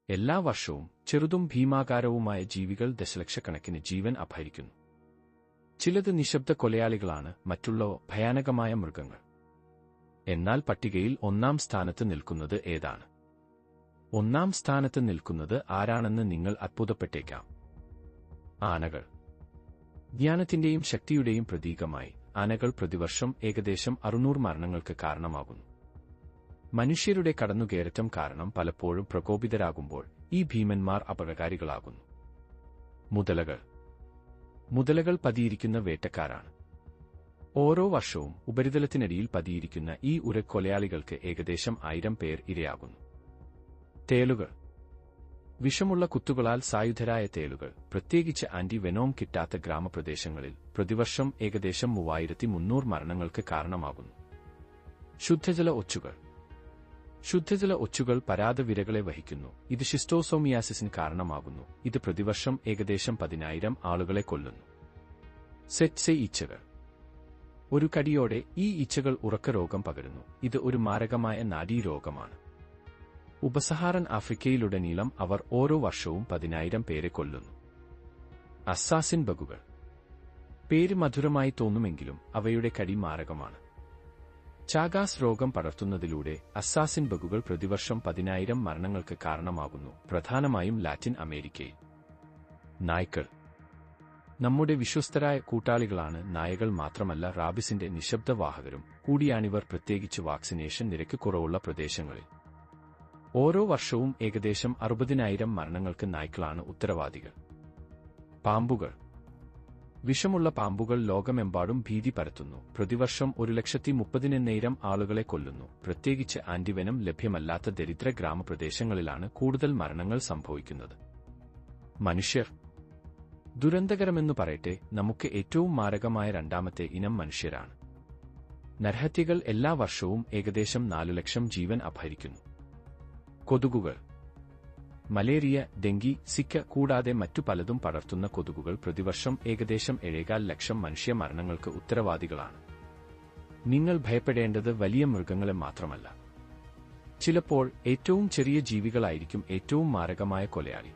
എല്ലാ വർഷവും ചെറുതും ഭീമാകാരവുമായ ജീവികൾ ദശലക്ഷക്കണക്കിന് ജീവൻ അപഹരിക്കുന്നു. ചിലത് നിശബ്ദ കൊലയാളികളാണ്, മറ്റുള്ളവ ഭയാനകമായ മൃഗങ്ങൾ. എന്നാൽ പട്ടികയിൽ ഒന്നാം സ്ഥാനത്ത് നിൽക്കുന്നത് ഏതാണ്? ഒന്നാം സ്ഥാനത്ത് നിൽക്കുന്നത് ആരാണെന്ന് നിങ്ങൾ അത്ഭുതപ്പെട്ടേക്കാം. ആനകൾ. ജ്ഞാനത്തിന്റെയും ശക്തിയുടെയും പ്രതീകമായി ആനകൾ പ്രതിവർഷം ഏകദേശം 600 മരണങ്ങൾക്ക് കാരണമാകുന്നു. മനുഷ്യരുടെ കടന്നുകയറ്റം കാരണം പലപ്പോഴും പ്രകോപിതരാകുമ്പോൾ ഈ ഭീമന്മാർ അപകടകാരികളാകുന്നു. മുതലകൾ. മുതലകൾ പതിയിരിക്കുന്ന വേട്ടക്കാരാണ്. ഓരോ വർഷവും ഉപരിതലത്തിനടിയിൽ പതിയിരിക്കുന്ന ഈ ഉരക്കൊലയാളികൾക്ക് ഏകദേശം 1000 പേർ ഇരയാകുന്നു. തേളുകൾ. വിഷമുള്ള കുത്തുകളാൽ സായുധരായ തേളുകൾ, പ്രത്യേകിച്ച് ആന്റി-വെനോം കിട്ടാത്ത ഗ്രാമപ്രദേശങ്ങളിൽ, പ്രതിവർഷം ഏകദേശം 3300 മരണങ്ങൾക്ക് കാരണമാകുന്നു. ശുദ്ധജല ഒച്ചുകൾ. ശുദ്ധജല ഒച്ചുകൾ പരാദവിരകളെ വഹിക്കുന്നു. ഇത് ഷിസ്റ്റോസോമിയാസിസിന് കാരണമാകുന്നു. ഇത് പ്രതിവർഷം ഏകദേശം 10,000 ആളുകളെ കൊല്ലുന്നു. സെറ്റ്സെ ഈച്ചകൾ. ഒരു കടിയോടെ ഈ ഈച്ചകൾ ഉറക്കരോഗം പകരുന്നു. ഇത് ഒരു മാരകമായ നാഡീരോഗമാണ്. ഉപസഹാറൻ ആഫ്രിക്കയിലുടനീളം അവർ ഓരോ വർഷവും 10,000 പേരെ കൊല്ലുന്നു. അസ്സാസിൻ ബഗുകൾ. പേര് മധുരമായി തോന്നുമെങ്കിലും അവയുടെ കടി മാരകമാണ്. ചാഗാസ് രോഗം പടർത്തുന്നതിലൂടെ അസ്സാസിൻ ബഗുകൾ പ്രതിവർഷം 10,000 മരണങ്ങൾക്ക് കാരണമാകുന്നു, പ്രധാനമായും ലാറ്റിൻ അമേരിക്കയിൽ. നായ്ക്കൾ. നമ്മുടെ വിശ്വസ്തരായ കൂട്ടാളികളാണ് നായകൾ. മാത്രമല്ല, റാബിസിന്റെ നിശബ്ദവാഹകരും കൂടിയാണിവർ, പ്രത്യേകിച്ച് വാക്സിനേഷൻ നിരക്ക് കുറവുള്ള പ്രദേശങ്ങളിൽ. ഓരോ വർഷവും ഏകദേശം 60,000 മരണങ്ങൾക്ക് നായ്ക്കളാണ് ഉത്തരവാദികൾ. പാമ്പുകൾ. വിഷമുള്ള പാമ്പുകൾ ലോകമെമ്പാടും ഭീതി പരത്തുന്നു. പ്രതിവർഷം 130,000 ആളുകളെ കൊല്ലുന്നു. പ്രത്യേകിച്ച് ആന്റിവെനം ലഭ്യമല്ലാത്ത ദരിദ്ര ഗ്രാമപ്രദേശങ്ങളിലാണ് കൂടുതൽ മരണങ്ങൾ സംഭവിക്കുന്നത്. മനുഷ്യർ. ദുരന്തകരമെന്നു പറയട്ടെ, നമുക്ക് ഏറ്റവും മാരകമായ രണ്ടാമത്തെ ഇനം മനുഷ്യരാണ്. നരഹത്യകൾ എല്ലാ വർഷവും ഏകദേശം 4 ലക്ഷം ജീവൻ അപഹരിക്കുന്നു. കൊതുകുകൾ. മലേറിയ, ഡെങ്കി, സിക്ക കൂടാതെ മറ്റു പലതും പടർത്തുന്ന കൊതുകുകൾ പ്രതിവർഷം ഏകദേശം 7.25 ലക്ഷം മനുഷ്യ മരണങ്ങൾക്ക് ഉത്തരവാദികളാണ്. നിങ്ങൾ ഭയപ്പെടേണ്ടത് വലിയ മൃഗങ്ങളെ മാത്രമല്ല. ചിലപ്പോൾ ഏറ്റവും ചെറിയ ജീവികളായിരിക്കും ഏറ്റവും മാരകമായ കൊലയാളി.